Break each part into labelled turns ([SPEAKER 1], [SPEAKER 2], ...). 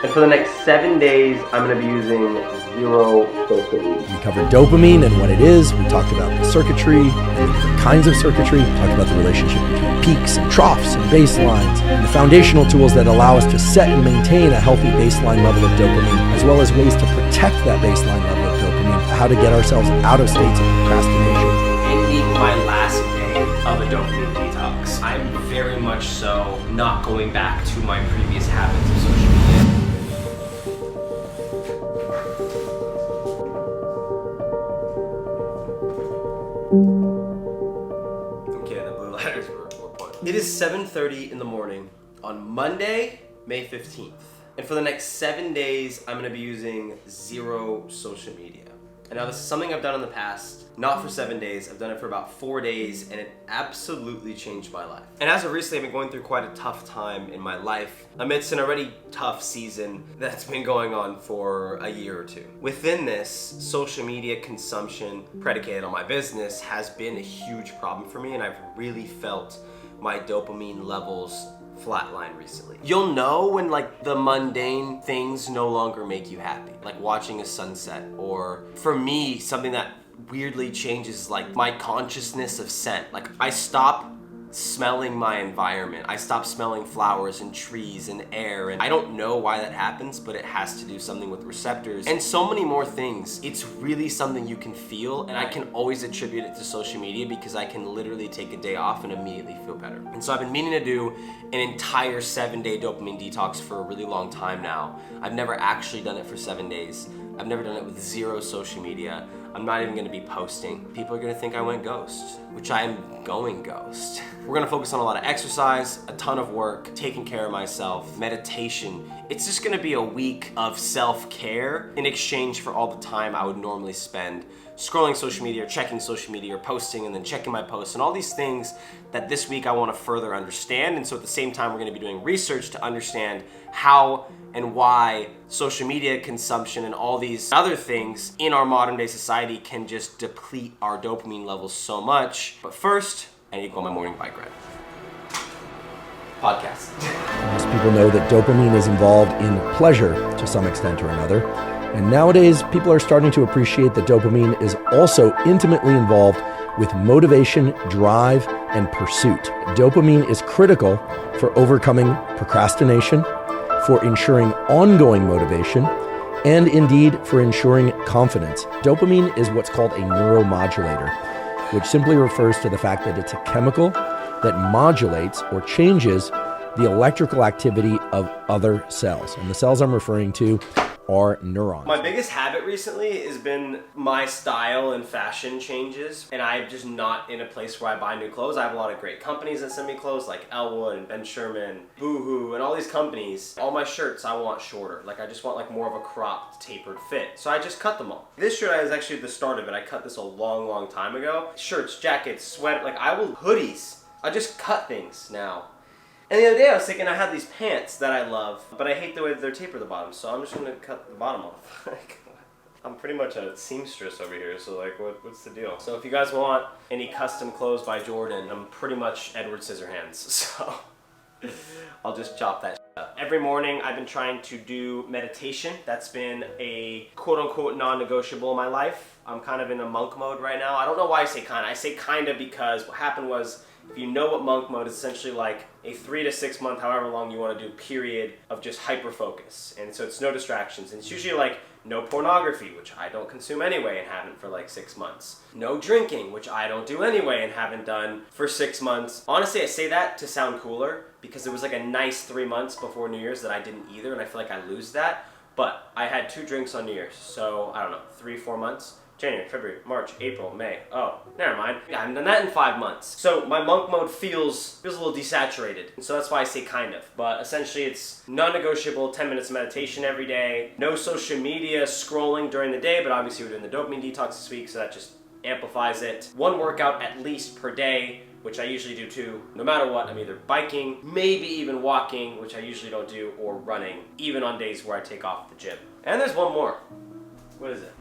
[SPEAKER 1] And for the next 7 days, I'm going to be using zero social media.
[SPEAKER 2] We covered dopamine and what it is. We talked about the circuitry and the different kinds of circuitry. We talked about the relationship between peaks and troughs and baselines, and the foundational tools that allow us to set and maintain a healthy baseline level of dopamine, as well as ways to protect that baseline level of dopamine, how to get ourselves out of states of procrastination.
[SPEAKER 1] Ending my last day of a dopamine detox. I'm very much so not going back to my previous habits of social media. Okay, the blue letters were pointing. It is 7:30 in the morning on Monday, May 15th. And for the next 7 days, I'm gonna be using zero social media. And now this is something I've done in the past, not for 7 days. I've done it for about 4 days, and it absolutely changed my life. And as of recently, I've been going through quite a tough time in my life amidst an already tough season that's been going on for a year or two. Within this, social media consumption predicated on my business has been a huge problem for me, and I've really felt my dopamine levels flatline recently. You'll know when like the mundane things no longer make you happy, like watching a sunset, or for me, something that weirdly changes like my consciousness of scent. Like I stop smelling my environment. I stop smelling flowers and trees and air, and I don't know why that happens, but it has to do something with receptors and so many more things. It's really something you can feel, and I can always attribute it to social media because I can literally take a day off and immediately feel better. And so I've been meaning to do an entire 7-day dopamine detox for a really long time now. I've never actually done it for 7 days. I've never done it with zero social media. I'm not even gonna be posting. People are gonna think I went ghost, which I am going ghost. We're gonna focus on a lot of exercise, a ton of work, taking care of myself, meditation. It's just gonna be a week of self-care in exchange for all the time I would normally spend scrolling social media or checking social media or posting and then checking my posts and all these things that this week I wanna further understand. And so at the same time, we're gonna be doing research to understand how and why social media consumption and all these other things in our modern day society can just deplete our dopamine levels so much. But first, I need to go on my morning bike ride. Podcast.
[SPEAKER 2] Most people know that dopamine is involved in pleasure to some extent or another. And nowadays, people are starting to appreciate that dopamine is also intimately involved with motivation, drive, and pursuit. Dopamine is critical for overcoming procrastination, for ensuring ongoing motivation, and indeed for ensuring confidence. Dopamine is what's called a neuromodulator, which simply refers to the fact that it's a chemical that modulates or changes the electrical activity of other cells. And the cells I'm referring to are neurons.
[SPEAKER 1] My biggest habit recently has been my style and fashion changes, and I'm just not in a place where I buy new clothes. I have a lot of great companies that send me clothes like Elwood and Ben Sherman, Boohoo, and all these companies. All my shirts I want shorter. Like I just want like more of a cropped, tapered fit. So I just cut them all. This shirt is actually the start of it. I cut this a long time ago. Shirts, jackets, sweater, like hoodies. I just cut things now. And the other day I was thinking I had these pants that I love, but I hate the way that they're tapered at the bottom, so I'm just gonna cut the bottom off. I'm pretty much a seamstress over here, so like what's the deal? So if you guys want any custom clothes by Jordan, I'm pretty much Edward Scissorhands, so I'll just chop that up. Every morning I've been trying to do meditation. That's been a quote-unquote non-negotiable in my life. I'm kind of in a monk mode right now. I don't know why I say kinda. I say kinda because what happened was, if you know what monk mode is, essentially like a 3 to 6 month, however long you want to do, period of just hyper focus. And so it's no distractions. And it's usually like no pornography, which I don't consume anyway and haven't for like 6 months. No drinking, which I don't do anyway and haven't done for 6 months. Honestly, I say that to sound cooler because it was like a nice 3 months before New Year's that I didn't either, and I feel like I lose that. But I had 2 drinks on New Year's, so I don't know, 3-4 months. January, February, March, April, May. Oh, never mind. I haven't done that in 5 months. So my monk mode feels a little desaturated. And so that's why I say kind of. But essentially it's non-negotiable, 10 minutes of meditation every day. No social media scrolling during the day, but obviously we're doing the dopamine detox this week, so that just amplifies it. 1 workout at least per day, which I usually do too. No matter what, I'm either biking, maybe even walking, which I usually don't do, or running, even on days where I take off the gym. And there's one more. What is it?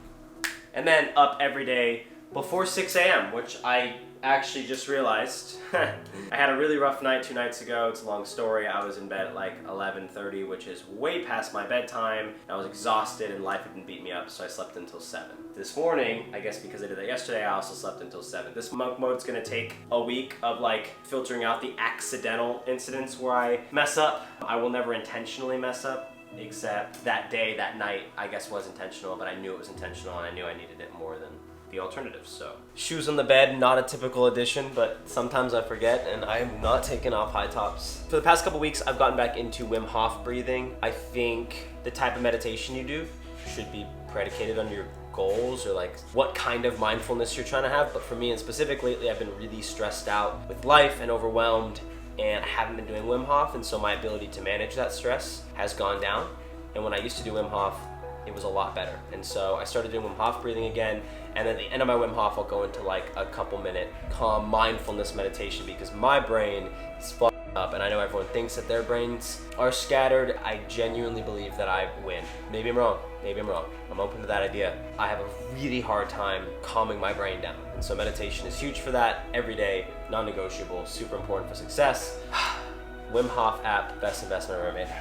[SPEAKER 1] And then up every day before 6 a.m., which I actually just realized I had a really rough night 2 nights ago. It's a long story. I was in bed at like 11:30, which is way past my bedtime. I was exhausted and life had been beating me up, so I slept until 7. This morning, I guess because I did that yesterday, I also slept until 7. This monk mode's gonna take a week of like filtering out the accidental incidents where I mess up. I will never intentionally mess up, except that day, that night, I guess was intentional, but I knew it was intentional and I knew I needed it more than the alternatives. So shoes on the bed, not a typical addition, but sometimes I forget, and I am not taking off high tops. For the past couple weeks, I've gotten back into Wim Hof breathing. I think the type of meditation you do should be predicated on your goals or like what kind of mindfulness you're trying to have. But for me in specific, lately I've been really stressed out with life and overwhelmed, and I haven't been doing Wim Hof, and so my ability to manage that stress has gone down. And when I used to do Wim Hof, it was a lot better. And so I started doing Wim Hof breathing again, and at the end of my Wim Hof, I'll go into like a couple minute calm mindfulness meditation because my brain is fucked up, and I know everyone thinks that their brains are scattered. I genuinely believe that I win. Maybe I'm wrong, maybe I'm wrong. I'm open to that idea. I have a really hard time calming my brain down, and so meditation is huge for that. Every day, non-negotiable, super important for success. Wim Hof app, best investment I've ever made.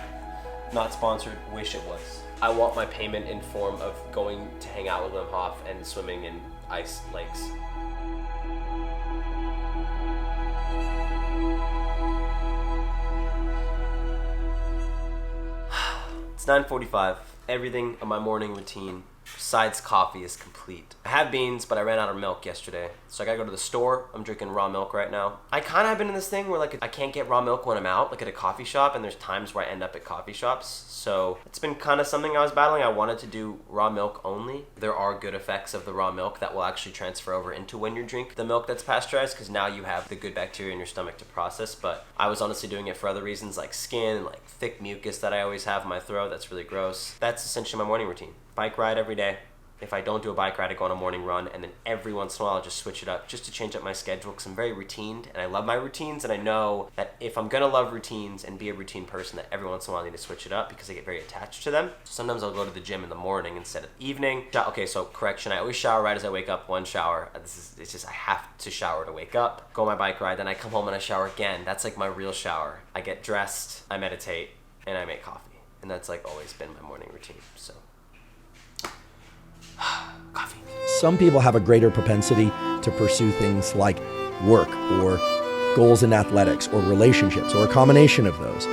[SPEAKER 1] Not sponsored, wish it was. I want my payment in form of going to hang out with Wim Hof and swimming in ice lakes. It's 9:45. Everything in my morning routine, besides coffee, is complete. I have beans, but I ran out of milk yesterday, so I gotta go to the store. I'm drinking raw milk right now. I kind of have been in this thing where like I can't get raw milk when I'm out, like at a coffee shop, and there's times where I end up at coffee shops. So it's been kind of something I was battling. I wanted to do raw milk only. There are good effects of the raw milk that will actually transfer over into when you drink the milk that's pasteurized, because now you have the good bacteria in your stomach to process. But I was honestly doing it for other reasons, like skin and like thick mucus that I always have in my throat. That's really gross. That's essentially my morning routine. Bike ride every day. If I don't do a bike ride, I go on a morning run, and then every once in a while I'll just switch it up just to change up my schedule, because I'm very routined and I love my routines, and I know that if I'm gonna love routines and be a routine person, that every once in a while I need to switch it up because I get very attached to them. So sometimes I'll go to the gym in the morning instead of evening. Okay, so correction, I always shower right as I wake up, one shower. It's just I have to shower to wake up, go on my bike ride, then I come home and I shower again. That's like my real shower. I get dressed, I meditate, and I make coffee. And that's like always been my morning routine, so. Coffee.
[SPEAKER 2] Some people have a greater propensity to pursue things like work or goals in athletics or relationships or a combination of those.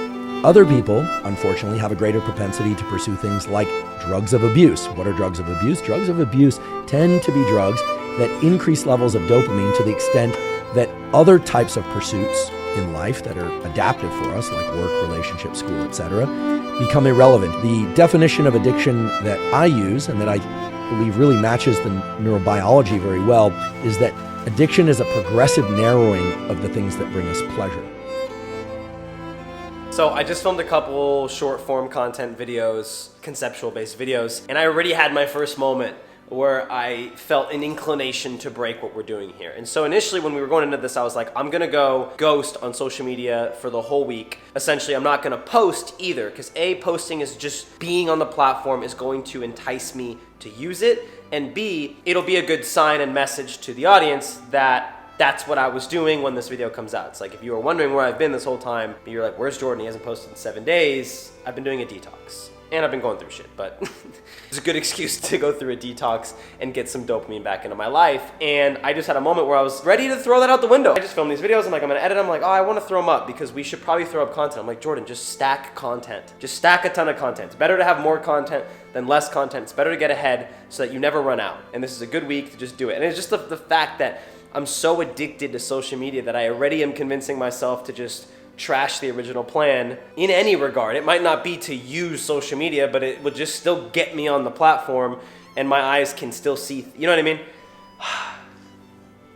[SPEAKER 2] Other people, unfortunately, have a greater propensity to pursue things like drugs of abuse. What are drugs of abuse? Drugs of abuse tend to be drugs that increase levels of dopamine to the extent that other types of pursuits in life that are adaptive for us, like work, relationship, school, etc., become irrelevant. The definition of addiction that I use, and that I believe really matches the neurobiology very well, is that addiction is a progressive narrowing of the things that bring us pleasure.
[SPEAKER 1] So I just filmed a couple short form content videos, conceptual based videos, and I already had my first moment where I felt an inclination to break what we're doing here. And so initially when we were going into this, I was like, I'm gonna go ghost on social media for the whole week. Essentially, I'm not gonna post either, because A, posting is just being on the platform is going to entice me to use it, and B, it'll be a good sign and message to the audience that that's what I was doing when this video comes out. It's like, if you were wondering where I've been this whole time, you're like, where's Jordan? He hasn't posted in 7 days. I've been doing a detox. And I've been going through shit, but it's a good excuse to go through a detox and get some dopamine back into my life. And I just had a moment where I was ready to throw that out the window. I just filmed these videos. I'm like, I'm gonna edit them. I'm like, oh, I wanna throw them up because we should probably throw up content. I'm like, Jordan, just stack content. Just stack a ton of content. It's better to have more content than less content. It's better to get ahead so that you never run out. And this is a good week to just do it. And it's just the fact that I'm so addicted to social media that I already am convincing myself to just trash the original plan in any regard. It might not be to use social media, but it would just still get me on the platform and my eyes can still see, you know what I mean?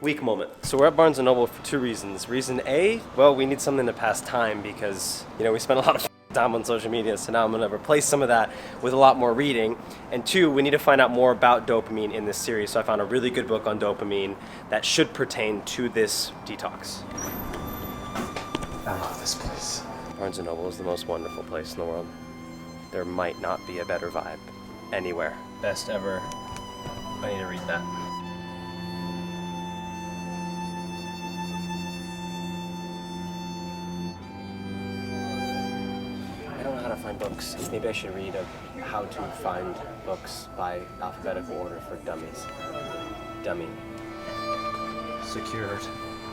[SPEAKER 1] Weak moment. So we're at Barnes & Noble for 2 reasons. Reason A, well, we need something to pass time because, you know, we spend a lot of time on social media, so now I'm gonna replace some of that with a lot more reading. And 2, we need to find out more about dopamine in this series, so I found a really good book on dopamine that should pertain to this detox. I love this place. Barnes & Noble is the most wonderful place in the world. There might not be a better vibe anywhere. Best ever. I need to read that. books. Maybe I should read how to find books by alphabetical order for dummies. Dummy. Secured.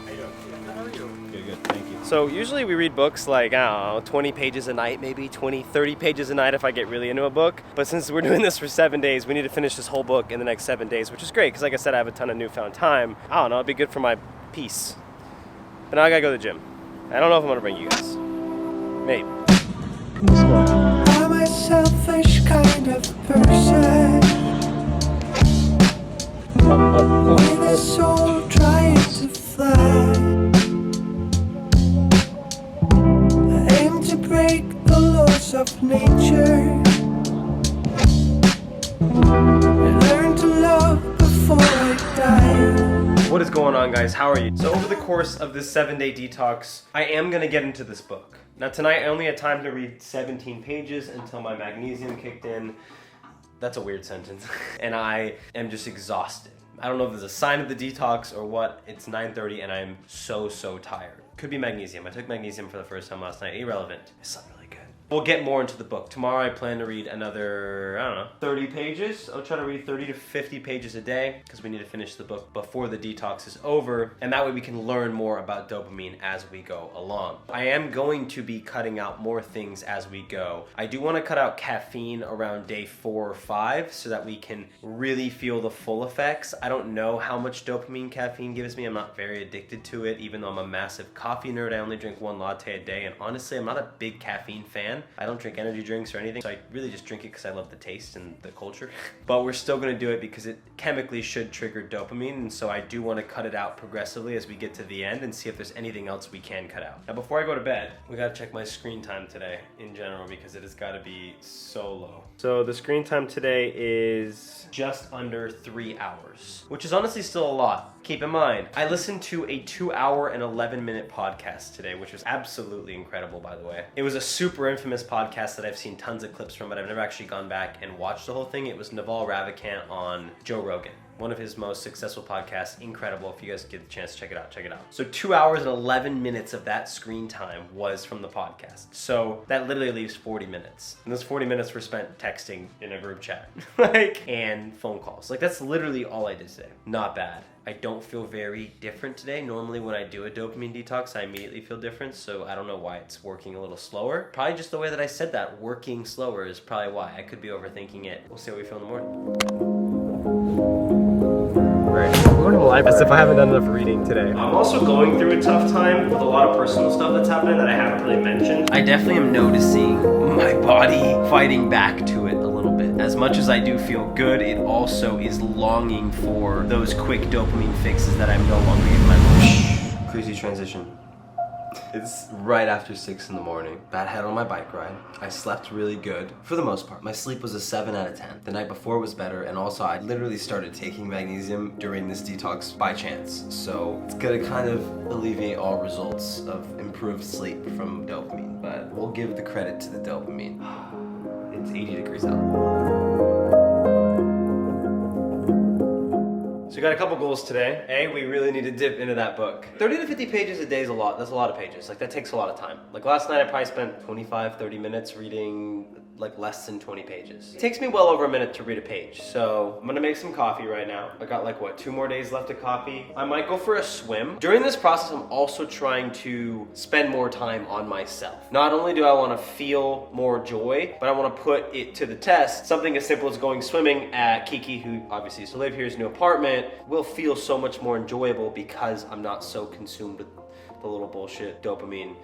[SPEAKER 3] Good, thank you.
[SPEAKER 1] So usually we read books like, I don't know, 20 pages a night, maybe 20, 30 pages a night if I get really into a book. But since we're doing this for 7 days, we need to finish this whole book in the next 7 days, which is great because like I said, I have a ton of newfound time. I don't know, it'd be good for my peace. But now I gotta go to the gym. I don't know if I'm gonna bring you guys. Maybe.
[SPEAKER 4] I'm a selfish kind of person with a soul trying to fly. I aim to break the laws of nature and learn to love before I die.
[SPEAKER 1] What is going on, guys? How are you? So over the course of this 7-day detox, I am gonna get into this book. Now tonight I only had time to read 17 pages until my magnesium kicked in. That's a weird sentence. And I am just exhausted. I don't know if there's a sign of the detox or what. It's 9:30 and I'm so tired. Could be magnesium. I took magnesium for the first time last night. Irrelevant. It slept really good. We'll get more into the book. Tomorrow I plan to read another, 30 pages. I'll try to read 30 to 50 pages a day because we need to finish the book before the detox is over. And that way we can learn more about dopamine as we go along. I am going to be cutting out more things as we go. I do want to cut out caffeine around day 4 or 5 so that we can really feel the full effects. I don't know how much dopamine caffeine gives me. I'm not very addicted to it, even though I'm a massive coffee nerd. I only drink 1 latte a day. And honestly, I'm not a big caffeine fan. I don't drink energy drinks or anything, so I really just drink it because I love the taste and the culture. But we're still gonna do it because it chemically should trigger dopamine, and so I do want to cut it out progressively as we get to the end and see if there's anything else we can cut out. Now before I go to bed, we gotta check my screen time today in general because it has gotta be so low. So the screen time today is just under 3 hours, which is honestly still a lot. Keep in mind, I listened to a 2-hour and 11-minute podcast today, which was absolutely incredible, by the way. It was a super infamous podcast that I've seen tons of clips from, but I've never actually gone back and watched the whole thing. It was Naval Ravikant on Joe Rogan. One of his most successful podcasts. Incredible. If you guys get the chance to check it out, check it out. So 2 hours and 11 minutes of that screen time was from the podcast. So that literally leaves 40 minutes. And those 40 minutes were spent texting in a group chat, and phone calls. That's literally all I did today. Not bad. I don't feel very different today. Normally when I do a dopamine detox, I immediately feel different. So I don't know why it's working a little slower. Probably just the way that I said that, working slower is probably why. I could be overthinking it. We'll see how we feel in the morning. Right. We're going to the library. As if I haven't done enough reading today. I'm also going through a tough time with a lot of personal stuff that's happening that I haven't really mentioned. I definitely am noticing my body fighting back to it a little bit. As much as I do feel good, it also is longing for those quick dopamine fixes that I'm no longer getting my crazy transition. It's right after 6 in the morning. Bad head on my bike ride. I slept really good, for the most part. My sleep was a 7 out of 10. The night before was better, and also I literally started taking magnesium during this detox by chance. So it's gonna kind of alleviate all results of improved sleep from dopamine, but we'll give the credit to the dopamine. It's 80 degrees out. So we got a couple goals today. A, we really need to dip into that book. 30 to 50 pages a day is a lot. That's a lot of pages. That takes a lot of time. Last night I probably spent 25, 30 minutes reading less than 20 pages. It takes me well over a minute to read a page. So I'm gonna make some coffee right now. I got 2 more days left of coffee. I might go for a swim. During this process, I'm also trying to spend more time on myself. Not only do I wanna feel more joy, but I wanna put it to the test. Something as simple as going swimming at Kiki, who obviously used to live here, his new apartment, will feel so much more enjoyable because I'm not so consumed with the little bullshit dopamine.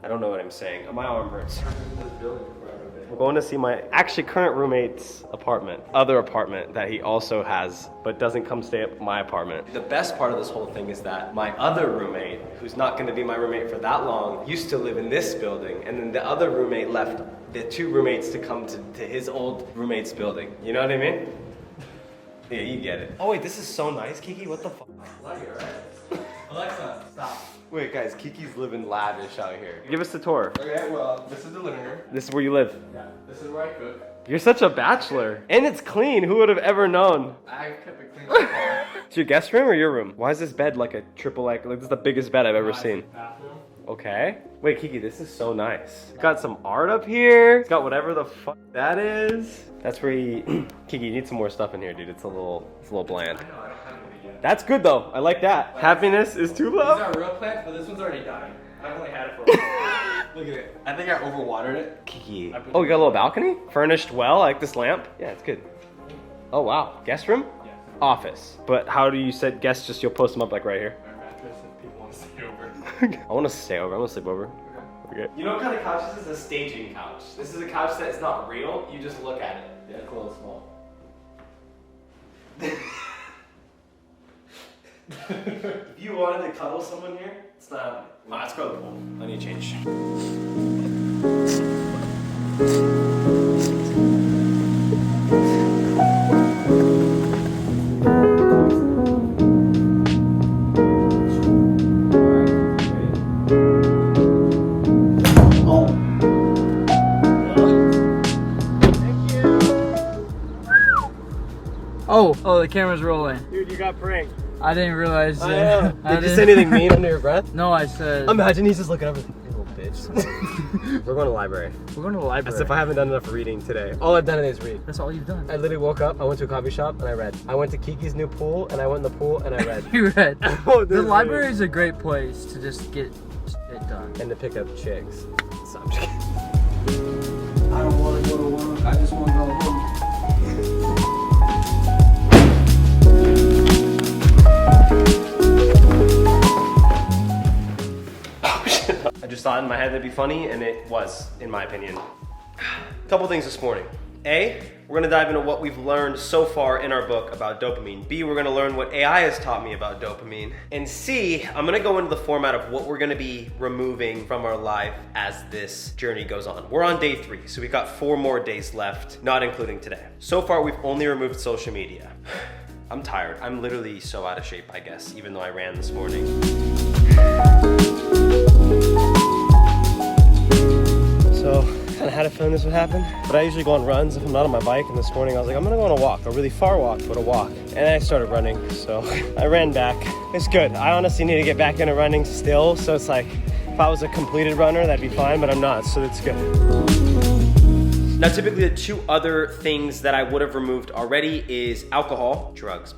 [SPEAKER 1] I don't know what I'm saying. My arm hurts. We're going to see my current roommate's other apartment that he also has, but doesn't come stay at my apartment. The best part of this whole thing is that my other roommate, who's not going to be my roommate for that long, used to live in this building, and then the other roommate left the 2 roommates to come to his old roommate's building. You know what I mean? Yeah, you get it. Oh wait, this is so nice, Kiki. What the fuck?
[SPEAKER 3] Alexa, stop.
[SPEAKER 1] Wait, guys, Kiki's living lavish out here. Give us the tour.
[SPEAKER 3] Okay, well, this is the living room.
[SPEAKER 1] This is where you live.
[SPEAKER 3] Yeah, this is where I cook.
[SPEAKER 1] You're such a bachelor. And it's clean. Who would have ever known?
[SPEAKER 3] I kept it clean so far.
[SPEAKER 1] It's your guest room or your room? Why is this bed like a triple, this is the biggest bed I've ever seen.
[SPEAKER 3] Bathroom.
[SPEAKER 1] Okay. Wait, Kiki, this is so nice. It's got some art up here. It's got whatever the fuck that is. That's where he... Kiki, you need some more stuff in here, dude. It's a little bland.
[SPEAKER 3] I know, I don't have any yet.
[SPEAKER 1] That's good, though. I like that. Happiness is too low.
[SPEAKER 3] These are real plants, but this one's already dying. I've only had it for a while. Look at it. I think I overwatered it.
[SPEAKER 1] Kiki. Oh, you got a little balcony? Furnished well, I like this lamp. Yeah, it's good. Oh, wow. Guest room?
[SPEAKER 3] Yes.
[SPEAKER 1] Office. But how do you set guests? Just you'll post them up like right here?
[SPEAKER 3] Our mattress if people want to stay over.
[SPEAKER 1] I want to stay over. I want to sleep over. Okay. You know what kind of couch this is? A staging couch. This is a couch that is not real. You just look at it.
[SPEAKER 3] Yeah, it's a little small.
[SPEAKER 1] If you wanted to cuddle someone here, it's not happening. Let's go to the pool. I need to change.
[SPEAKER 5] Oh, the camera's rolling.
[SPEAKER 1] Dude, you got pranked.
[SPEAKER 5] I didn't realize.
[SPEAKER 1] Did you say anything mean under your breath?
[SPEAKER 5] No, I said.
[SPEAKER 1] Imagine he's just looking over. You little bitch. We're going to the library.
[SPEAKER 5] We're going to the library.
[SPEAKER 1] As if I haven't done enough reading today. All I've done today is read.
[SPEAKER 5] That's all you've done.
[SPEAKER 1] I literally woke up, I went to a coffee shop, and I read. I went to Kiki's new pool, and I went in the pool, and I read.
[SPEAKER 5] You read.
[SPEAKER 1] Oh,
[SPEAKER 5] the library is a great place to just get it done.
[SPEAKER 1] And to pick up chicks. So I'm just kidding.
[SPEAKER 4] I don't want to go to work. I just want to go home.
[SPEAKER 1] I just thought in my head that'd be funny, and it was, in my opinion. A couple things this morning. A, we're gonna dive into what we've learned so far in our book about dopamine. B, we're gonna learn what AI has taught me about dopamine. And C, I'm gonna go into the format of what we're gonna be removing from our life as this journey goes on. We're on day 3, so we've got 4 more days left, not including today. So far, we've only removed social media. I'm tired. I'm literally so out of shape, I guess, even though I ran this morning. So, kind of had a feeling this would happen, but I usually go on runs if I'm not on my bike, and this morning I was like, I'm gonna go on a walk, a really far walk, but a walk. And then I started running, so I ran back. It's good. I honestly need to get back into running still, so it's like, if I was a completed runner, that'd be fine, but I'm not, so that's good. Now, typically the 2 other things that I would have removed already is alcohol, drugs,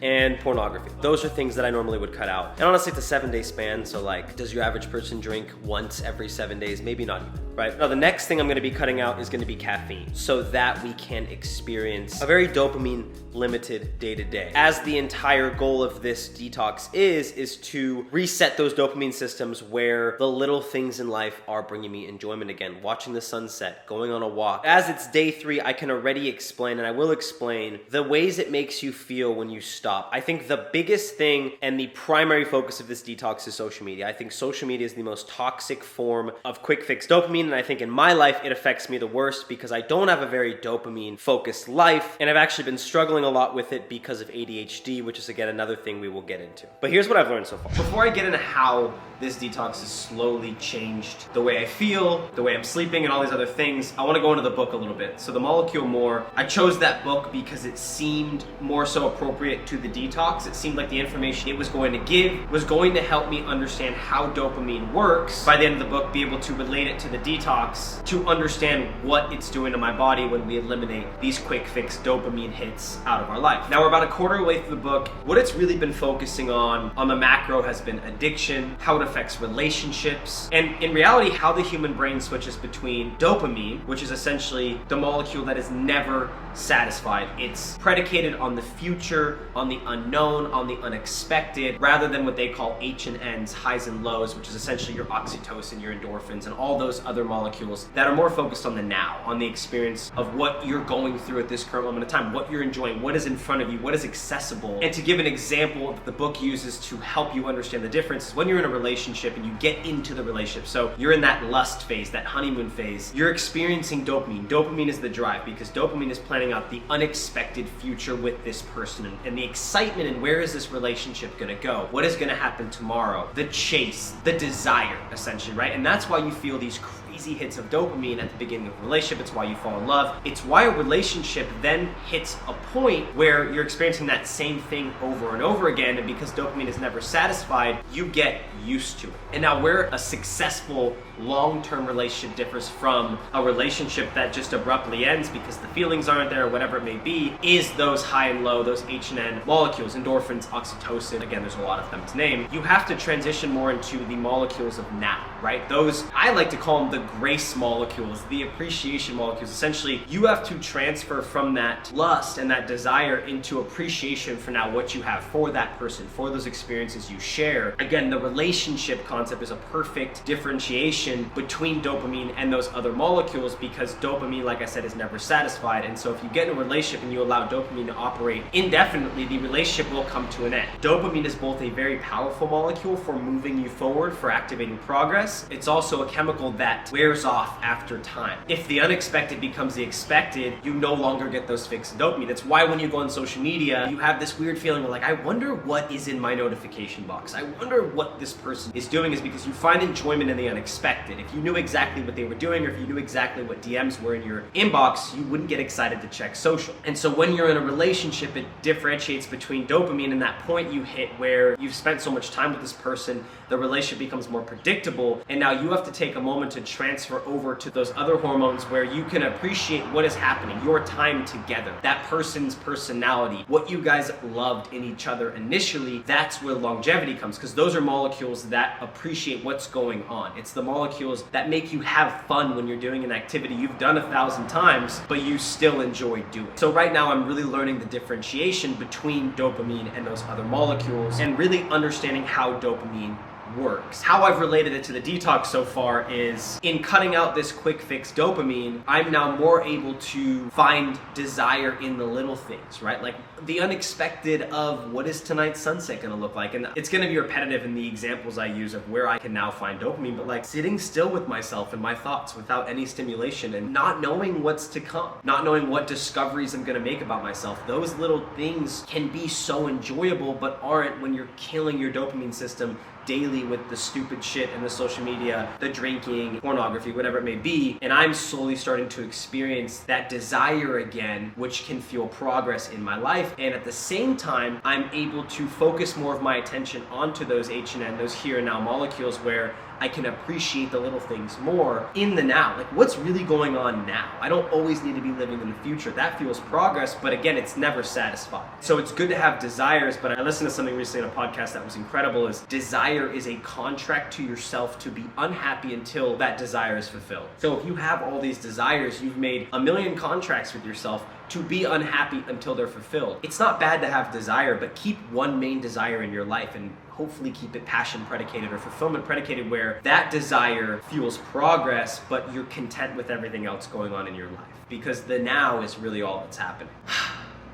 [SPEAKER 1] and pornography. Those are things that I normally would cut out. And honestly, it's a 7-day span, so like, does your average person drink once every 7 days? Maybe not even, right? Now, the next thing I'm gonna be cutting out is gonna be caffeine, so that we can experience a very dopamine limited day to day. As the entire goal of this detox is to reset those dopamine systems where the little things in life are bringing me enjoyment again. Watching the sunset, going on a walk. As it's day 3, I can already explain, and I will explain, the ways it makes you feel when you stop. I think the biggest thing and the primary focus of this detox is social media. I think social media is the most toxic form of quick fix dopamine, and I think in my life it affects me the worst because I don't have a very dopamine focused life, and I've actually been struggling a lot with it because of ADHD, which is again another thing we will get into. But here's what I've learned so far. Before I get into how this detox has slowly changed the way I feel, the way I'm sleeping, and all these other things, I want to go into the book a little bit. So The Molecule More, I chose that book because it seemed more so appropriate to the detox. It seemed like the information it was going to give was going to help me understand how dopamine works. By the end of the book, be able to relate it to the detox, to understand what it's doing to my body when we eliminate these quick fix dopamine hits out of our life. Now we're about a quarter way through the book. What it's really been focusing on the macro has been addiction, how it affects relationships, and in reality, how the human brain switches between dopamine, which is essentially the molecule that is never satisfied. It's predicated on the future, on the unknown, on the unexpected, rather than what they call H and N's, highs and lows, which is essentially your oxytocin, your endorphins, and all those other molecules that are more focused on the now, on the experience of what you're going through at this current moment of time, what you're enjoying, what is in front of you, what is accessible. And to give an example that the book uses to help you understand the difference is when you're in a relationship and you get into the relationship. So you're in that lust phase, that honeymoon phase, you're experiencing dopamine. Dopamine is the drive because dopamine is planning out the unexpected future with this person and the excitement and where is this relationship gonna go? What is gonna happen tomorrow? The chase, the desire, essentially, right? And that's why you feel these crazy easy hits of dopamine at the beginning of a relationship. It's why you fall in love. It's why a relationship then hits a point where you're experiencing that same thing over and over again, and because dopamine is never satisfied, you get used to it. And now where a successful long-term relationship differs from a relationship that just abruptly ends because the feelings aren't there or whatever it may be, is those high and low, those H&N molecules, endorphins, oxytocin, again, there's a lot of them to name. You have to transition more into the molecules of now, right? Those, I like to call them the grace molecules, the appreciation molecules. Essentially, you have to transfer from that lust and that desire into appreciation for now what you have for that person, for those experiences you share. Again, the relationship concept is a perfect differentiation between dopamine and those other molecules, because dopamine, like I said, is never satisfied. And so if you get in a relationship and you allow dopamine to operate indefinitely, the relationship will come to an end. Dopamine is both a very powerful molecule for moving you forward, for activating progress. It's also a chemical that wears off after time. If the unexpected becomes the expected, you no longer get those fixes of dopamine. That's why when you go on social media, you have this weird feeling of like, I wonder what is in my notification box. I wonder what this person is doing, is because you find enjoyment in the unexpected. If you knew exactly what they were doing, or if you knew exactly what DMs were in your inbox, you wouldn't get excited to check social. And so when you're in a relationship, it differentiates between dopamine and that point you hit where you've spent so much time with this person, the relationship becomes more predictable, and now you have to take a moment to transfer over to those other hormones where you can appreciate what is happening, your time together, that person's personality, what you guys loved in each other initially. That's where longevity comes, because those are molecules that appreciate what's going on. It's the molecules that make you have fun when you're doing an activity you've done 1,000 times, but you still enjoy doing. So right now I'm really learning the differentiation between dopamine and those other molecules, and really understanding how dopamine works. How I've related it to the detox so far is, in cutting out this quick fix dopamine, I'm now more able to find desire in the little things, right? Like the unexpected of, what is tonight's sunset gonna look like? And it's gonna be repetitive in the examples I use of where I can now find dopamine, but like sitting still with myself and my thoughts without any stimulation, and not knowing what's to come, not knowing what discoveries I'm gonna make about myself. Those little things can be so enjoyable, but aren't when you're killing your dopamine system daily with the stupid shit and the social media, the drinking, pornography, whatever it may be. And I'm slowly starting to experience that desire again, which can fuel progress in my life. And at the same time, I'm able to focus more of my attention onto those H&N, those here and now molecules, where I can appreciate the little things more in the now. Like, what's really going on now? I don't always need to be living in the future. That fuels progress, but again, it's never satisfied. So it's good to have desires, but I listened to something recently on a podcast that was incredible, is desire is a contract to yourself to be unhappy until that desire is fulfilled. So if you have all these desires, you've made a million contracts with yourself to be unhappy until they're fulfilled. It's not bad to have desire, but keep one main desire in your life, and hopefully keep it passion predicated or fulfillment predicated, where that desire fuels progress, but you're content with everything else going on in your life, because the now is really all that's happening.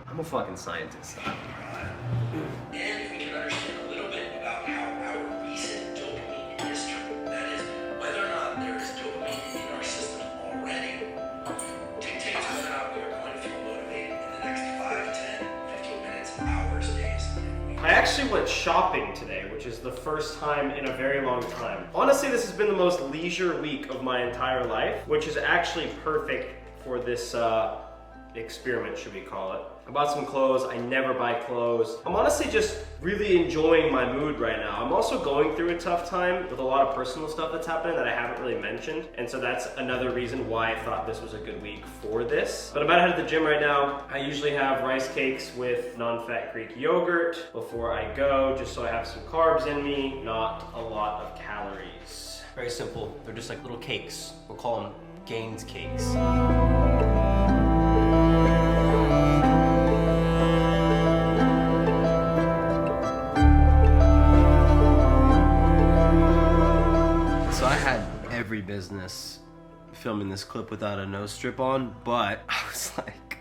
[SPEAKER 1] I'm a fucking scientist.
[SPEAKER 6] And if we can understand a little bit about how our recent dopamine history, that is, whether or not there is dopamine in our system already, dictates whether or not we are going to feel motivated in the next 5, 10, 15 minutes, hours, days.
[SPEAKER 1] I actually went shopping today, which is the first time in a very long time. Honestly, this has been the most leisure week of my entire life, which is actually perfect for this experiment, should we call it. I bought some clothes. I never buy clothes. I'm honestly just really enjoying my mood right now. I'm also going through a tough time with a lot of personal stuff that's happening that I haven't really mentioned. And so that's another reason why I thought this was a good week for this. But I'm about to head to the gym right now. I usually have rice cakes with non-fat Greek yogurt before I go, just so I have some carbs in me, not a lot of calories. Very simple. They're just like little cakes. We'll call them Gains cakes. So I had every business filming this clip without a nose strip on, but I was like,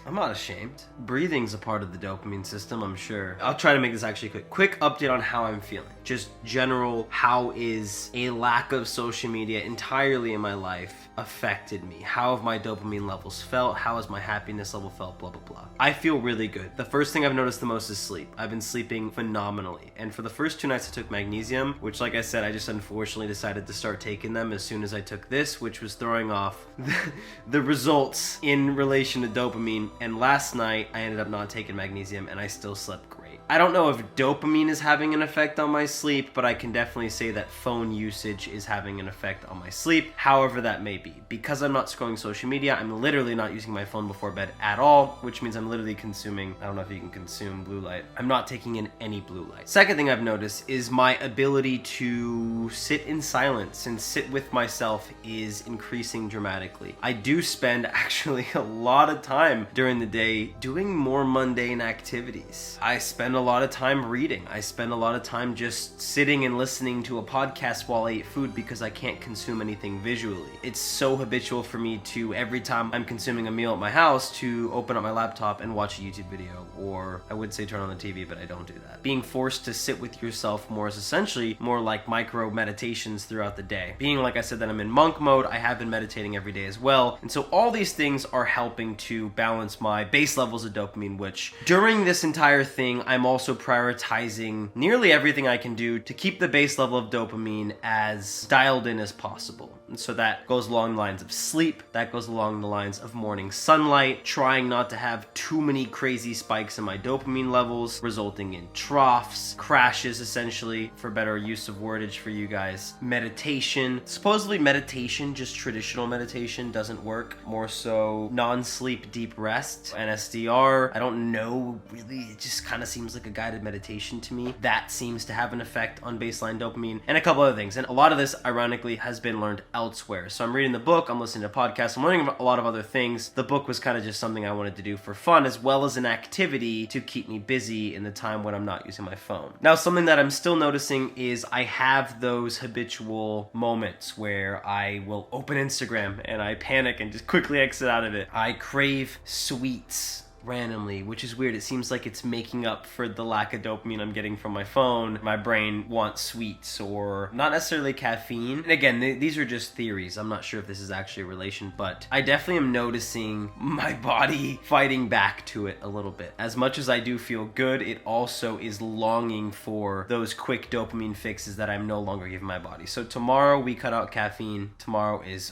[SPEAKER 1] I'm not ashamed. Breathing's a part of the dopamine system, I'm sure. I'll try to make this actually quick. Quick update on how I'm feeling. just general, how is a lack of social media entirely in my life affected me? How have my dopamine levels felt? How has my happiness level felt? Blah, blah, blah. I feel really good. The first thing I've noticed the most is sleep. I've been sleeping phenomenally. And for the first 2 nights I took magnesium, which like I said, I just unfortunately decided to start taking them as soon as I took this, which was throwing off the results in relation to dopamine. And last night I ended up not taking magnesium and I still slept great. I don't know if dopamine is having an effect on my sleep, but I can definitely say that phone usage is having an effect on my sleep, however that may be. Because I'm not scrolling social media, I'm literally not using my phone before bed at all, which means I'm literally consuming, I don't know if you can consume blue light. I'm not taking in any blue light. Second thing I've noticed is my ability to sit in silence and sit with myself is increasing dramatically. I do spend actually a lot of time during the day doing more mundane activities. I spend a lot of time reading. I spend a lot of time just sitting and listening to a podcast while I eat food because I can't consume anything visually. It's so habitual for me to, every time I'm consuming a meal at my house, to open up my laptop and watch a YouTube video, or I would say turn on the TV, but I don't do that. Being forced to sit with yourself more is essentially more like micro meditations throughout the day. Being, like I said, that I'm in monk mode, I have been meditating every day as well. And so all these things are helping to balance my base levels of dopamine, which during this entire thing, I'm also prioritizing nearly everything I can do to keep the base level of dopamine as dialed in as possible. And so that goes along the lines of sleep, that goes along the lines of morning sunlight, trying not to have too many crazy spikes in my dopamine levels, resulting in troughs, crashes essentially, for better use of wordage for you guys. Meditation. Supposedly meditation, just traditional meditation, doesn't work. More so non-sleep deep rest, NSDR. I don't know really, it just kind of seems like a guided meditation to me. That seems to have an effect on baseline dopamine and a couple other things. And a lot of this, ironically, has been learned elsewhere. So I'm reading the book, I'm listening to podcasts, I'm learning a lot of other things. The book was kind of just something I wanted to do for fun, as well as an activity to keep me busy in the time when I'm not using my phone. Now, something that I'm still noticing is I have those habitual moments where I will open Instagram and I panic and just quickly exit out of it. I crave sweets randomly, which is weird. It seems like it's making up for the lack of dopamine I'm getting from my phone. My brain wants sweets, or not necessarily caffeine. And again, these are just theories. I'm not sure if this is actually a relation, but I definitely am noticing my body fighting back to it a little bit. As much as I do feel good, it also is longing for those quick dopamine fixes that I'm no longer giving my body. So tomorrow we cut out caffeine. Tomorrow is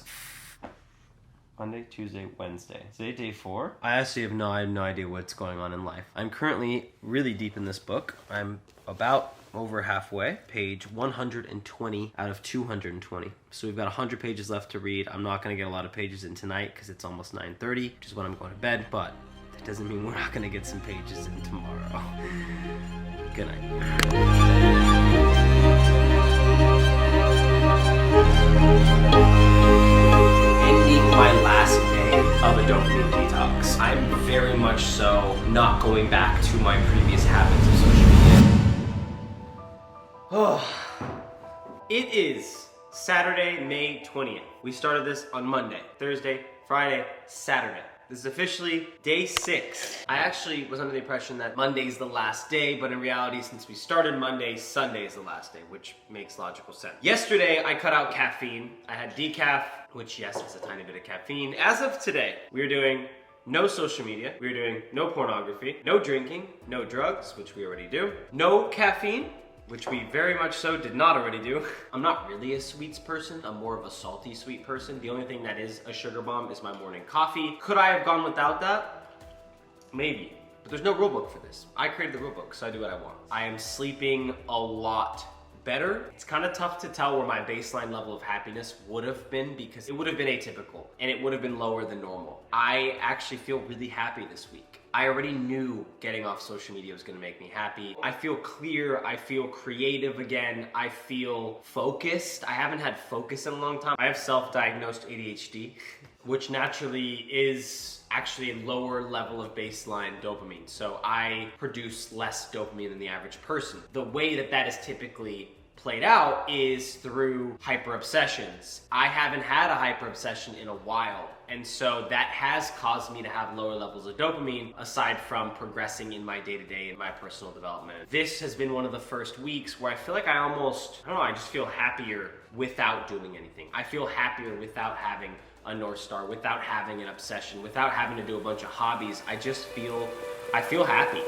[SPEAKER 1] Monday, Tuesday, Wednesday. Today, day 4. I actually have no idea what's going on in life. I'm currently really deep in this book. I'm about over halfway, page 120 out of 220. So we've got 100 pages left to read. I'm not going to get a lot of pages in tonight because it's almost 9:30, which is when I'm going to bed, but that doesn't mean we're not going to get some pages in tomorrow. Good night. My last day of a dopamine detox. I'm very much so not going back to my previous habits of social media. It is Saturday, May 20th. We started this on Monday, Thursday, Friday, Saturday. This is officially day 6. I actually was under the impression that Monday's the last day, but in reality, since we started Monday, Sunday is the last day, which makes logical sense. Yesterday, I cut out caffeine. I had decaf, which yes, is a tiny bit of caffeine. As of today, we're doing no social media, we're doing no pornography, no drinking, no drugs, which we already do, no caffeine, which we very much so did not already do. I'm not really a sweets person. I'm more of a salty sweet person. The only thing that is a sugar bomb is my morning coffee. Could I have gone without that? Maybe. But there's no rule book for this. I created the rule book, so I do what I want. I am sleeping a lot better. It's kind of tough to tell where my baseline level of happiness would have been, because it would have been atypical and it would have been lower than normal. I actually feel really happy this week. I already knew getting off social media was gonna make me happy. I feel clear, I feel creative again, I feel focused. I haven't had focus in a long time. I have self-diagnosed ADHD, which naturally is actually a lower level of baseline dopamine. So I produce less dopamine than the average person. The way that that is typically played out is through hyper obsessions. I haven't had a hyper obsession in a while, and so that has caused me to have lower levels of dopamine aside from progressing in my day-to-day and my personal development. This has been one of the first weeks where I feel like I just feel happier without doing anything. I feel happier without having a North Star, without having an obsession, without having to do a bunch of hobbies. I feel happy.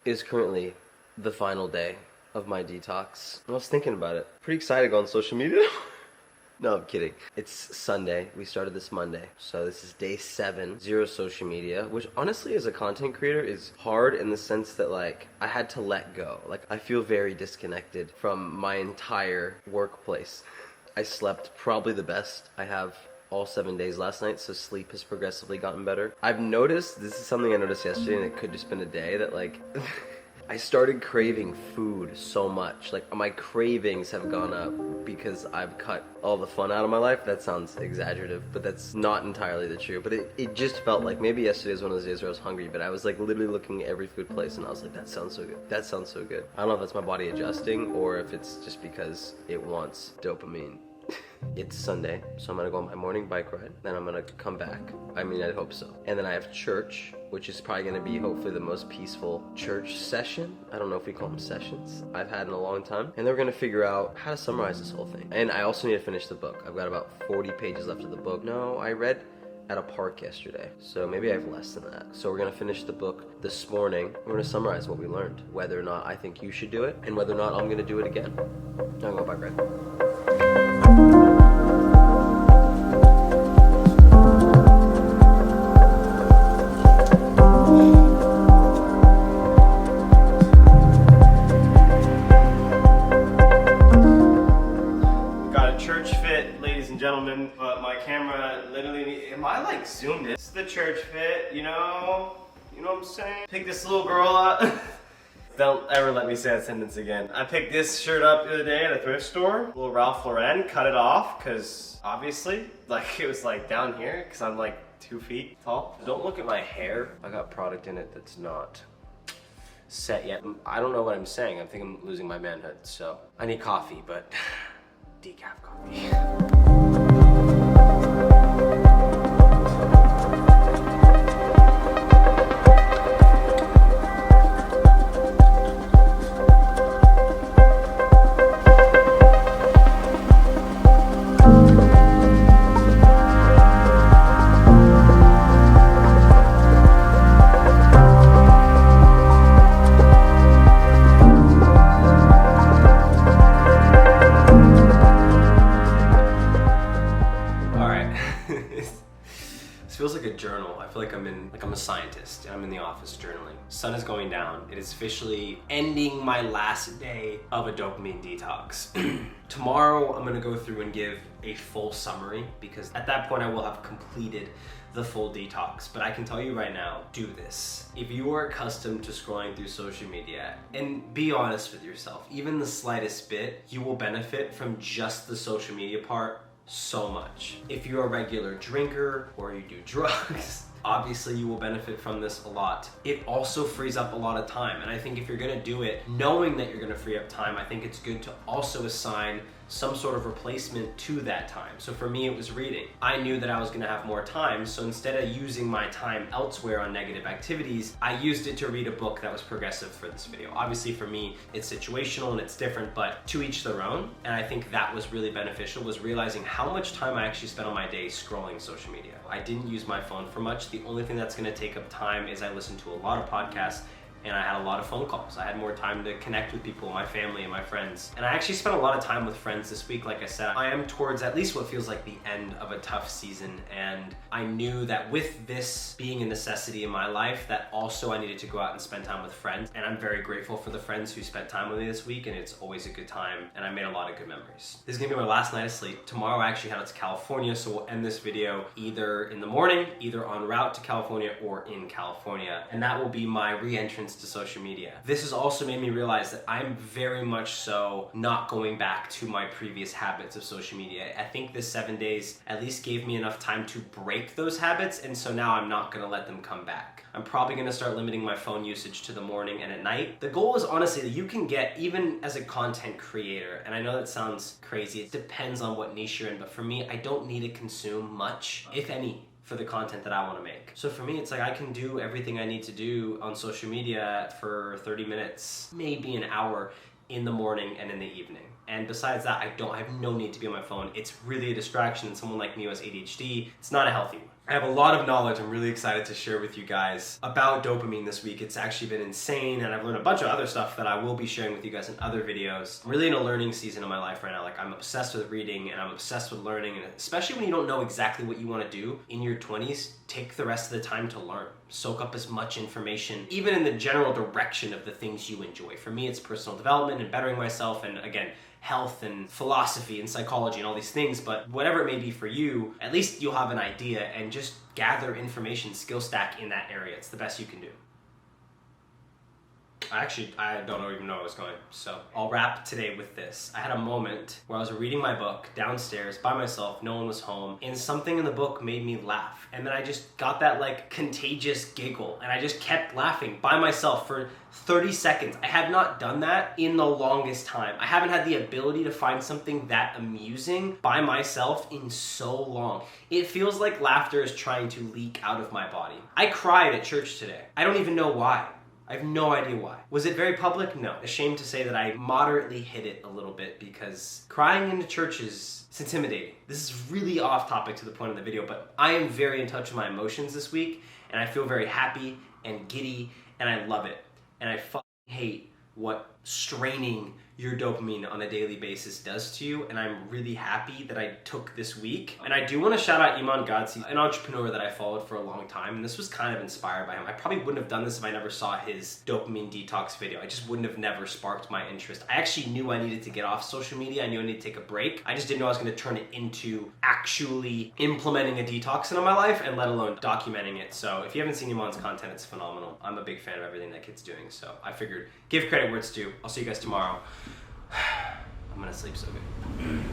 [SPEAKER 1] Is currently the final day of my detox. I was thinking about it. Pretty excited to go on social media. No, I'm kidding. It's Sunday. We started this Monday. So this is day 7, 0 social media, which honestly as a content creator is hard in the sense that like I had to let go. Like I feel very disconnected from my entire workplace. I slept probably the best I have all 7 days last night, so sleep has progressively gotten better. I've noticed, this is something I noticed yesterday and it could just been a day, that like I started craving food so much. Like my cravings have gone up because I've cut all the fun out of my life. That sounds exaggerative, but that's not entirely the truth. But it just felt like maybe yesterday was one of those days where I was hungry, but I was like literally looking at every food place and I was like, that sounds so good. That sounds so good. I don't know if that's my body adjusting or if it's just because it wants dopamine. It's Sunday, so I'm gonna go on my morning bike ride, then I'm gonna come back. I mean, I hope so. And then I have church, which is probably gonna be hopefully the most peaceful church session. I don't know if we call them sessions. I've had in a long time. And then we're gonna figure out how to summarize this whole thing. And I also need to finish the book. I've got about 40 pages left of the book. No, I read at a park yesterday, so maybe I have less than that. So we're gonna finish the book this morning. We're gonna summarize what we learned, whether or not I think you should do it, and whether or not I'm gonna do it again. I'm gonna go bike ride. Gentlemen, but my camera literally, am I like zoomed in? This is the church fit, you know what I'm saying? Pick this little girl up. Don't ever let me say that sentence again. I picked this shirt up the other day at a thrift store, little Ralph Lauren, cut it off, cause obviously, like it was like down here, cause I'm like 2 feet tall. Don't look at my hair. I got product in it that's not set yet. I don't know what I'm saying. I think I'm losing my manhood, so I need coffee, but decaf coffee. I'm a scientist and I'm in the office journaling. Sun is going down. It is officially ending my last day of a dopamine detox. Tomorrow I'm gonna go through and give a full summary because at that point I will have completed the full detox. But I can tell you right now, do this. If you are accustomed to scrolling through social media, and be honest with yourself, even the slightest bit, you will benefit from just the social media part so much. If you're a regular drinker or you do drugs, obviously you will benefit from this a lot. It also frees up a lot of time, and I think if you're gonna do it knowing that you're gonna free up time, I think it's good to also assign some sort of replacement to that time. So for me, it was reading. I knew that I was gonna have more time, so instead of using my time elsewhere on negative activities, I used it to read a book that was progressive for this video. Obviously for me, it's situational and it's different, but to each their own. And I think that was really beneficial, was realizing how much time I actually spent on my day scrolling social media. I didn't use my phone for much. The only thing that's gonna take up time is I listened to a lot of podcasts and I had a lot of phone calls. I had more time to connect with people, my family and my friends. And I actually spent a lot of time with friends this week. Like I said, I am towards at least what feels like the end of a tough season. And I knew that with this being a necessity in my life, that also I needed to go out and spend time with friends. And I'm very grateful for the friends who spent time with me this week, and it's always a good time. And I made a lot of good memories. This is gonna be my last night of sleep. Tomorrow I actually head out to California, so we'll end this video either in the morning, either en route to California or in California. And that will be my re-entrance to social media. This has also made me realize that I'm very much so not going back to my previous habits of social media. I think this 7 days at least gave me enough time to break those habits, and so now I'm not gonna let them come back. I'm probably gonna start limiting my phone usage to the morning and at night. The goal is honestly that you can get, even as a content creator, and I know that sounds crazy, it depends on what niche you're in, but for me, I don't need to consume much, if any, for the content that I want to make. So for me, it's like I can do everything I need to do on social media for 30 minutes, maybe an hour in the morning and in the evening. And besides that, I have no need to be on my phone. It's really a distraction, and someone like me who has ADHD, it's not a healthy one. I have a lot of knowledge I'm really excited to share with you guys about dopamine this week. It's actually been insane, and I've learned a bunch of other stuff that I will be sharing with you guys in other videos. I'm really in a learning season of my life right now. Like, I'm obsessed with reading, and I'm obsessed with learning, and especially when you don't know exactly what you want to do in your 20s, take the rest of the time to learn. Soak up as much information, even in the general direction of the things you enjoy. For me, it's personal development and bettering myself, and again, health and philosophy and psychology and all these things, but whatever it may be for you, at least you'll have an idea and just gather information, skill stack in that area. It's the best you can do. I don't even know where I was going. So I'll wrap today with this. I had a moment where I was reading my book downstairs by myself, no one was home, and something in the book made me laugh. And then I just got that like contagious giggle, and I just kept laughing by myself for 30 seconds. I have not done that in the longest time. I haven't had the ability to find something that amusing by myself in so long. It feels like laughter is trying to leak out of my body. I cried at church today. I don't even know why. I have no idea why. Was it very public? No. Ashamed to say that I moderately hid it a little bit because crying into church it's intimidating. This is really off topic to the point of the video, but I am very in touch with my emotions this week, and I feel very happy and giddy, and I love it. And I fucking hate what straining your dopamine on a daily basis does to you, and I'm really happy that I took this week. And I do want to shout out Iman Gadzi, an entrepreneur that I followed for a long time, and this was kind of inspired by him. I probably wouldn't have done this if I never saw his Dopamine Detox video. I just wouldn't have never sparked my interest. I actually knew I needed to get off social media. I knew I needed to take a break. I just didn't know I was going to turn it into actually implementing a detox into my life, and let alone documenting it. So if you haven't seen Iman's content, it's phenomenal. I'm a big fan of everything that kid's doing, so I figured give credit where it's due. I'll see you guys tomorrow. I'm gonna sleep so good.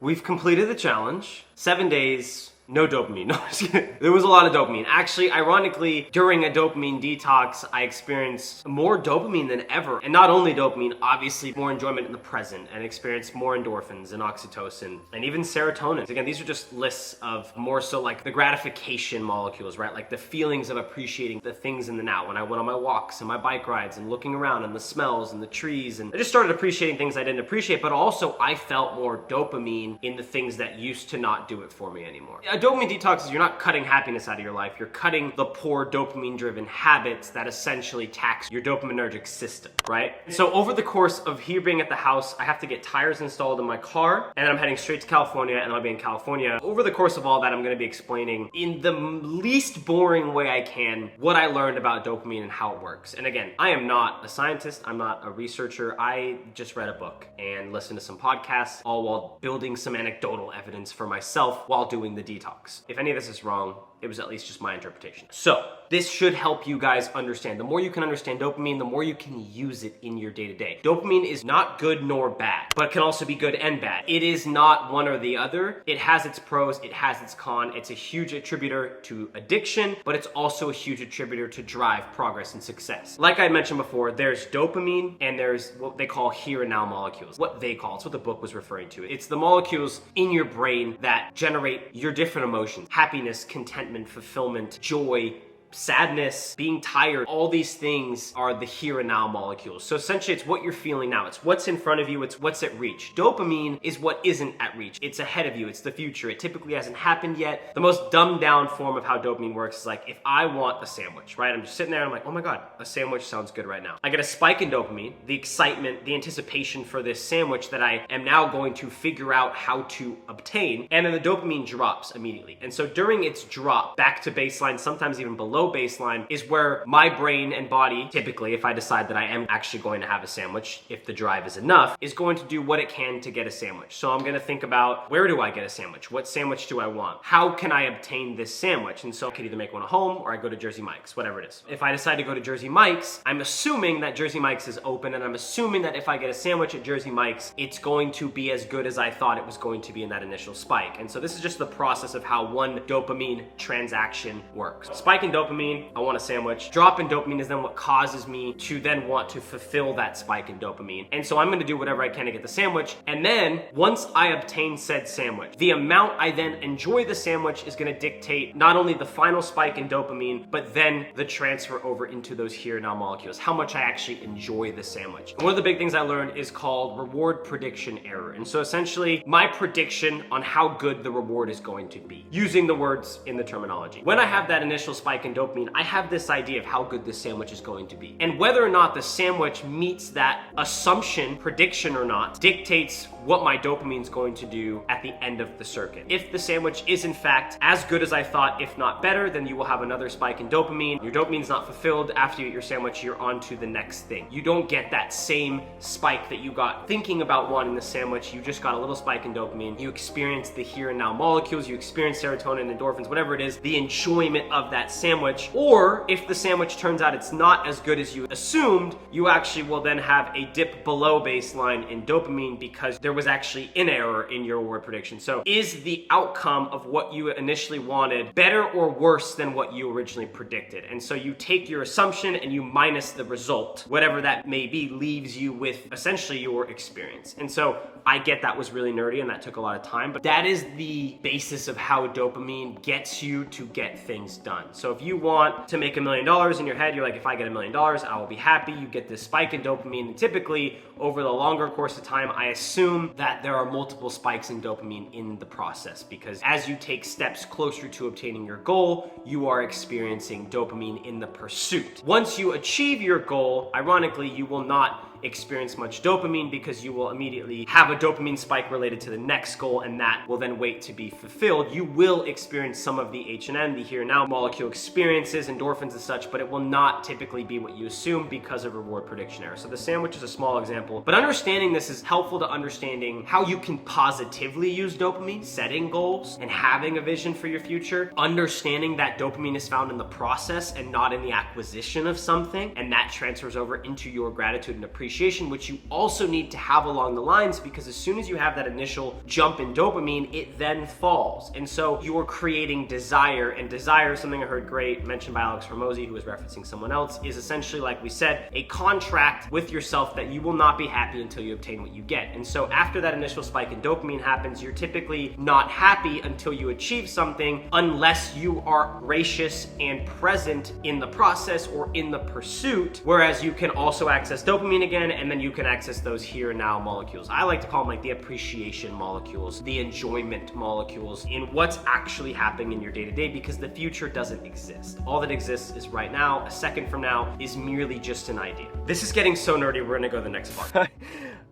[SPEAKER 1] We've completed the challenge. 7 days, no dopamine. No, just kidding. There was a lot of dopamine. Actually, ironically, during a dopamine detox, I experienced more dopamine than ever. And not only dopamine, obviously more enjoyment in the present, and experienced more endorphins and oxytocin and even serotonin. Again, these are just lists of more so like the gratification molecules, right? Like the feelings of appreciating the things in the now. When I went on my walks and my bike rides and looking around and the smells and the trees, and I just started appreciating things I didn't appreciate, but also I felt more dopamine in the things that used to not do it for me anymore. A dopamine detox is you're not cutting happiness out of your life, you're cutting the poor dopamine-driven habits that essentially tax your dopaminergic system, right? So over the course of here being at the house, I have to get tires installed in my car, and then I'm heading straight to California, and I'll be in California. Over the course of all that, I'm gonna be explaining in the least boring way I can what I learned about dopamine and how it works. And again, I am not a scientist, I'm not a researcher, I just read a book and listened to some podcasts, all while building some anecdotal evidence for myself while doing the detox. If any of this is wrong, it was at least just my interpretation. So this should help you guys understand. The more you can understand dopamine, the more you can use it in your day-to-day. Dopamine is not good nor bad, but can also be good and bad. It is not one or the other. It has its pros, it has its cons. It's a huge attributor to addiction, but it's also a huge attributor to drive, progress, and success. Like I mentioned before, there's dopamine and there's what they call here and now molecules. What they call, it's what the book was referring to. It's the molecules in your brain that generate your different emotions: happiness, contentment, fulfillment, joy, sadness, being tired. All these things are the here and now molecules. So essentially it's what you're feeling now. It's what's in front of you. It's what's at reach. Dopamine is what isn't at reach. It's ahead of you. It's the future. It typically hasn't happened yet. The most dumbed down form of how dopamine works is like, if I want a sandwich, right? I'm just sitting there and I'm like, oh my God, a sandwich sounds good right now. I get a spike in dopamine, the excitement, the anticipation for this sandwich that I am now going to figure out how to obtain. And then the dopamine drops immediately. And so during its drop back to baseline, sometimes even below baseline, is where my brain and body, typically, if I decide that I am actually going to have a sandwich, if the drive is enough, is going to do what it can to get a sandwich. So I'm going to think about, where do I get a sandwich? What sandwich do I want? How can I obtain this sandwich? And so I could either make one at home or I go to Jersey Mike's, whatever it is. If I decide to go to Jersey Mike's, I'm assuming that Jersey Mike's is open, and I'm assuming that if I get a sandwich at Jersey Mike's, it's going to be as good as I thought it was going to be in that initial spike. And so this is just the process of how one dopamine transaction works. Spike in dopamine, I want a sandwich. Drop in dopamine is then what causes me to then want to fulfill that spike in dopamine. And so I'm gonna do whatever I can to get the sandwich. And then once I obtain said sandwich, the amount I then enjoy the sandwich is gonna dictate not only the final spike in dopamine, but then the transfer over into those here and now molecules, how much I actually enjoy the sandwich. And one of the big things I learned is called reward prediction error. And so essentially my prediction on how good the reward is going to be, using the words in the terminology. When I have that initial spike in dopamine, I have this idea of how good this sandwich is going to be. And whether or not the sandwich meets that assumption, prediction or not, dictates what my dopamine is going to do at the end of the circuit. If the sandwich is in fact as good as I thought, if not better, then you will have another spike in dopamine. Your dopamine's not fulfilled. After you eat your sandwich, you're on to the next thing. You don't get that same spike that you got thinking about wanting the sandwich. You just got a little spike in dopamine. You experience the here and now molecules. You experience serotonin, endorphins, whatever it is, the enjoyment of that sandwich. Or if the sandwich turns out it's not as good as you assumed, you actually will then have a dip below baseline in dopamine because there was actually an error in your reward prediction. So is the outcome of what you initially wanted better or worse than what you originally predicted? And so you take your assumption and you minus the result, whatever that may be, leaves you with essentially your experience. And so I get that was really nerdy and that took a lot of time, but that is the basis of how dopamine gets you to get things done. So if you want to make $1 million in your head, you're like, if I get $1 million, I will be happy. You get this spike in dopamine, and typically over the longer course of time, I assume that there are multiple spikes in dopamine in the process, because as you take steps closer to obtaining your goal, you are experiencing dopamine in the pursuit. Once you achieve your goal, ironically, you will not experience much dopamine because you will immediately have a dopamine spike related to the next goal, and that will then wait to be fulfilled. You will experience some of the H&M, the here and now molecule experiences, endorphins and such, but it will not typically be what you assume because of reward prediction error. So the sandwich is a small example, but understanding this is helpful to understanding how you can positively use dopamine, setting goals and having a vision for your future, understanding that dopamine is found in the process and not in the acquisition of something, and that transfers over into your gratitude and appreciation, which you also need to have along the lines, because as soon as you have that initial jump in dopamine, it then falls. And so you're creating desire, and desire, something I heard great mentioned by Alex Hormozy, who was referencing someone else, is essentially, like we said, a contract with yourself that you will not be happy until you obtain what you get. And so after that initial spike in dopamine happens, you're typically not happy until you achieve something, unless you are gracious and present in the process or in the pursuit, whereas you can also access dopamine again, and then you can access those here and now molecules. I like to call them like the appreciation molecules, the enjoyment molecules in what's actually happening in your day-to-day, because the future doesn't exist. All that exists is right now. A second from now is merely just an idea. This is getting so nerdy, we're gonna go to the next part.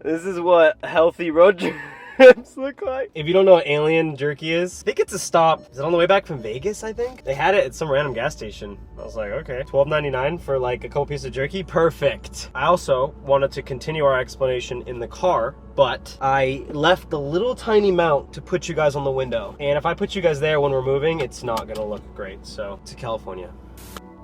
[SPEAKER 1] This is what healthy road trips look like. If you don't know what alien jerky is, I think it's a stop. Is it on the way back from Vegas, I think? They had it at some random gas station. I was like, okay, $12.99 for like a couple pieces of jerky? Perfect. I also wanted to continue our explanation in the car, but I left a little tiny mount to put you guys on the window. And if I put you guys there when we're moving, it's not gonna look great. So, to California.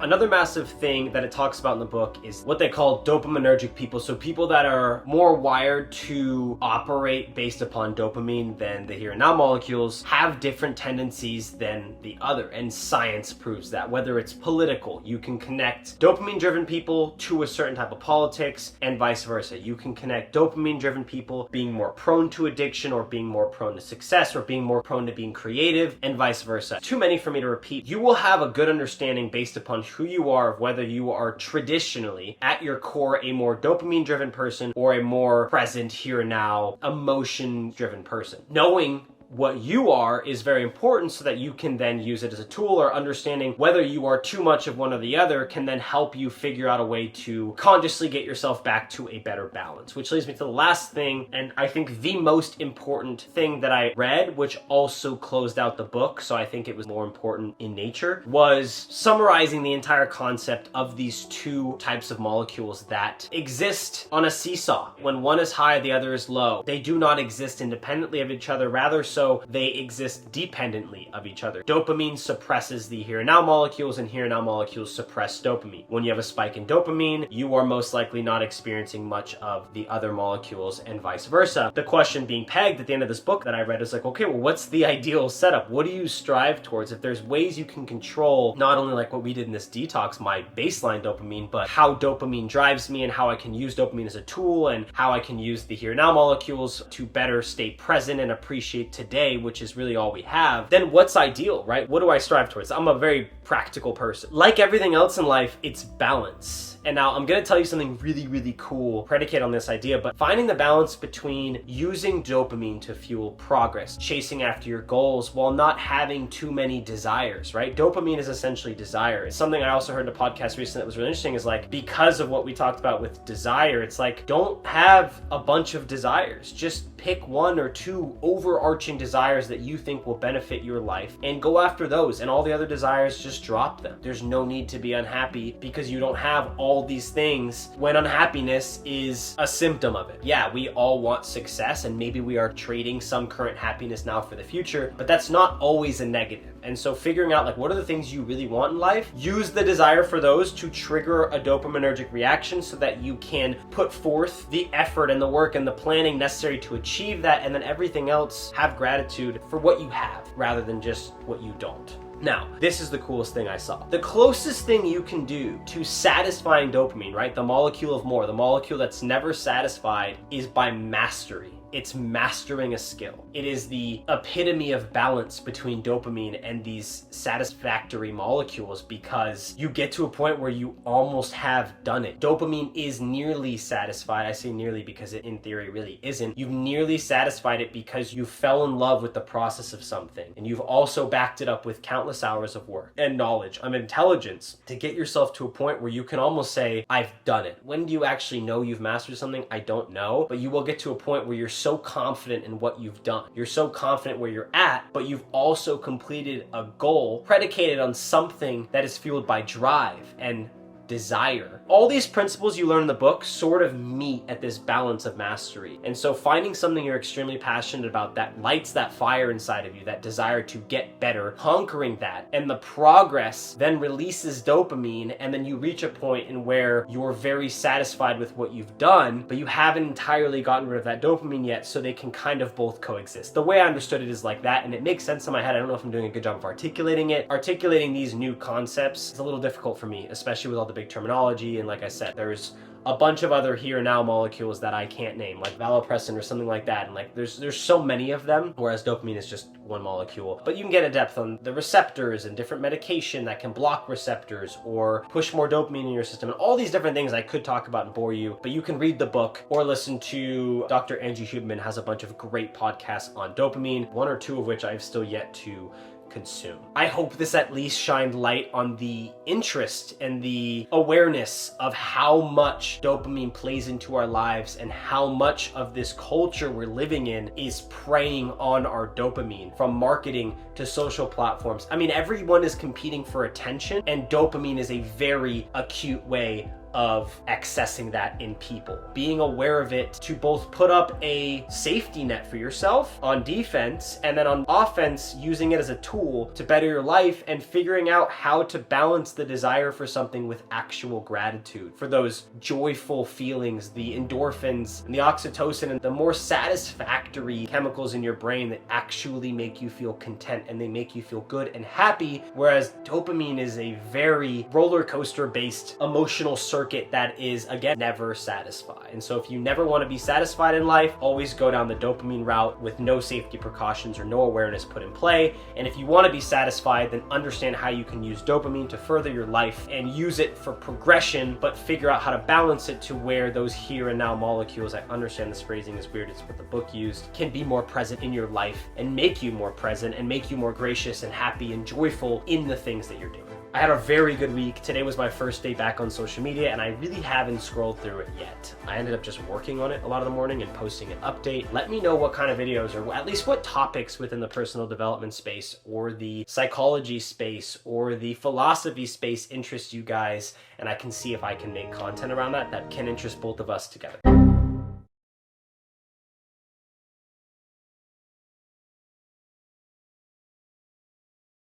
[SPEAKER 1] Another massive thing that it talks about in the book is what they call dopaminergic people. So people that are more wired to operate based upon dopamine than the here and now molecules have different tendencies than the other. And science proves that. Whether it's political, you can connect dopamine-driven people to a certain type of politics and vice versa. You can connect dopamine-driven people being more prone to addiction or being more prone to success or being more prone to being creative and vice versa. Too many for me to repeat. You will have a good understanding based upon who you are, of whether you are traditionally at your core a more dopamine driven person or a more present here and now emotion driven person. Knowing what you are is very important so that you can then use it as a tool, or understanding whether you are too much of one or the other can then help you figure out a way to consciously get yourself back to a better balance. Which leads me to the last thing, and I think the most important thing that I read, which also closed out the book, so I think it was more important in nature, was summarizing the entire concept of these two types of molecules that exist on a seesaw. When one is high, the other is low. They do not exist independently of each other, rather so they exist dependently of each other. Dopamine suppresses the here and now molecules, and here and now molecules suppress dopamine. When you have a spike in dopamine, you are most likely not experiencing much of the other molecules, and vice versa. The question being pegged at the end of this book that I read is like, okay, well, what's the ideal setup? What do you strive towards? If there's ways you can control not only like what we did in this detox, my baseline dopamine, but how dopamine drives me and how I can use dopamine as a tool and how I can use the here and now molecules to better stay present and appreciate today today, which is really all we have, then what's ideal, right? What do I strive towards? I'm a very practical person. Like everything else in life, it's balance. And now I'm gonna tell you something really, really cool predicated on this idea, but finding the balance between using dopamine to fuel progress, chasing after your goals while not having too many desires, right? Dopamine is essentially desire. It's something I also heard in a podcast recently that was really interesting, is like, because of what we talked about with desire, it's like, don't have a bunch of desires. Just pick one or two overarching desires that you think will benefit your life and go after those, and all the other desires, just drop them. There's no need to be unhappy because you don't have all these things when unhappiness is a symptom of it. Yeah, we all want success, and maybe we are trading some current happiness now for the future, but that's not always a negative. And so figuring out like, what are the things you really want in life? Use the desire for those to trigger a dopaminergic reaction so that you can put forth the effort and the work and the planning necessary to achieve that, and then everything else, have gratitude for what you have rather than just what you don't. Now, this is the coolest thing I saw. The closest thing you can do to satisfying dopamine, right? The molecule of more, the molecule that's never satisfied, is by mastery. It's mastering a skill. It is the epitome of balance between dopamine and these satisfactory molecules, because you get to a point where you almost have done it. Dopamine is nearly satisfied. I say nearly because it in theory really isn't. You've nearly satisfied it because you fell in love with the process of something, and you've also backed it up with countless hours of work and knowledge and intelligence to get yourself to a point where you can almost say, I've done it. When do you actually know you've mastered something? I don't know, but you will get to a point where you're so confident in what you've done. You're so confident where you're at, but you've also completed a goal predicated on something that is fueled by drive and desire. All these principles you learn in the book sort of meet at this balance of mastery. And so finding something you're extremely passionate about that lights that fire inside of you, that desire to get better, conquering that, and the progress then releases dopamine, and then you reach a point in where you're very satisfied with what you've done, but you haven't entirely gotten rid of that dopamine yet, so they can kind of both coexist. The way I understood it is like that, and it makes sense in my head. I don't know if I'm doing a good job of articulating it. Articulating these new concepts is a little difficult for me, especially with all the big terminology, and like I said, there's a bunch of other here and now molecules that I can't name, like vasopressin or something like that, and like there's so many of them, whereas dopamine is just one molecule. But you can get a depth on the receptors and different medication that can block receptors or push more dopamine in your system, and all these different things I could talk about and bore you, but you can read the book or listen to Dr. Angie Huberman has a bunch of great podcasts on dopamine, one or two of which I've still yet to consume. I hope this at least shined light on the interest and the awareness of how much dopamine plays into our lives, and how much of this culture we're living in is preying on our dopamine, from marketing to social platforms. I mean, everyone is competing for attention, and dopamine is a very acute way of accessing that in people. Being aware of it to both put up a safety net for yourself on defense, and then on offense, using it as a tool to better your life, and figuring out how to balance the desire for something with actual gratitude for those joyful feelings, the endorphins and the oxytocin and the more satisfactory chemicals in your brain that actually make you feel content and they make you feel good and happy, whereas dopamine is a very roller coaster based emotional circuit that is, again, never satisfied. And so if you never want to be satisfied in life, always go down the dopamine route with no safety precautions or no awareness put in play. And if you want to be satisfied, then understand how you can use dopamine to further your life and use it for progression, but figure out how to balance it to where those here and now molecules, I understand this phrasing is weird, it's what the book used, can be more present in your life and make you more present and make you more gracious and happy and joyful in the things that you're doing. I had a very good week. Today was my first day back on social media, and I really haven't scrolled through it yet. I ended up just working on it a lot of the morning and posting an update. Let me know what kind of videos, or at least what topics within the personal development space or the psychology space or the philosophy space interest you guys, and I can see if I can make content around that can interest both of us together.